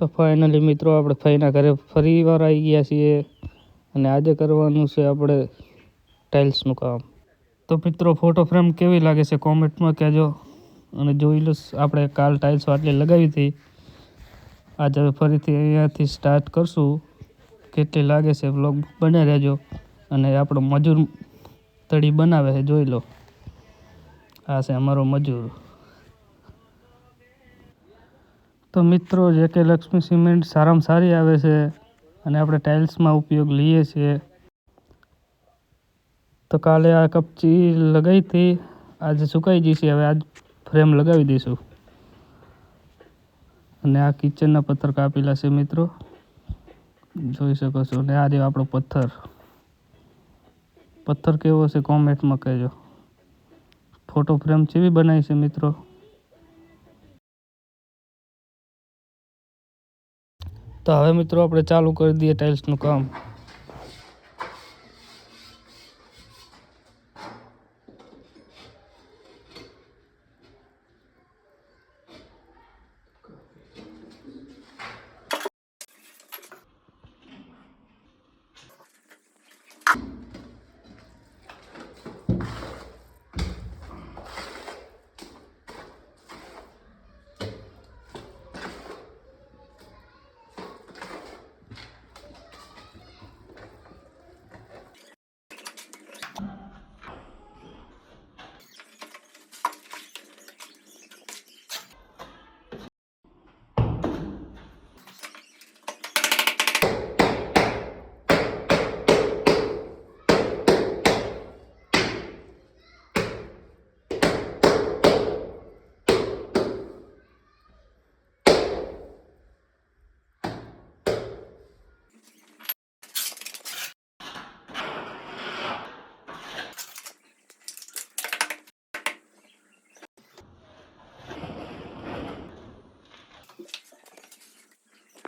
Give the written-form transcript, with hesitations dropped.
તો ફાઇનલી મિત્રો આપણે ફઈના ઘરે ફરી વાર આવી ગયા છીએ અને આજે કરવાનું છે આપણે ટાઇલ્સનું કામ. તો મિત્રો ફોટો ફ્રેમ કેવી લાગે છે કોમેન્ટમાં કહેજો અને જોઈ લો. આપણે કાલ ટાઇલ્સ આટલી લગાવી હતી, આજે હવે ફરીથી અહીંયાથી સ્ટાર્ટ કરશું. કેટલી લાગે છે વ્લોગ બને રહેજો. અને આપણો મજૂર તળી બનાવે છે, જોઈ લો. આ છે અમારો મજૂર. તો મિત્રો જેકે લક્ષ્મી સિમેન્ટ સારામાં સારી આવે છે અને આપણે ટાઇલ્સમાં ઉપયોગ લઈએ છીએ. તો કાલે આ કપચી લગાવી હતી, આજે સુકાઈ જશે. હવે આજ ફ્રેમ લગાવી દઈશું. અને આ કિચનના પથ્થર કાપેલા છે મિત્રો, જોઈ શકો છો. અને આ રહ્યો આપણો પથ્થર કેવો છે કોમેન્ટમાં કહેજો. ફોટો ફ્રેમ કેવી બનાવી છે મિત્રો. તો હવે મિત્રો આપણે ચાલુ કરી દઈએ ટાઇલ્સનું કામ.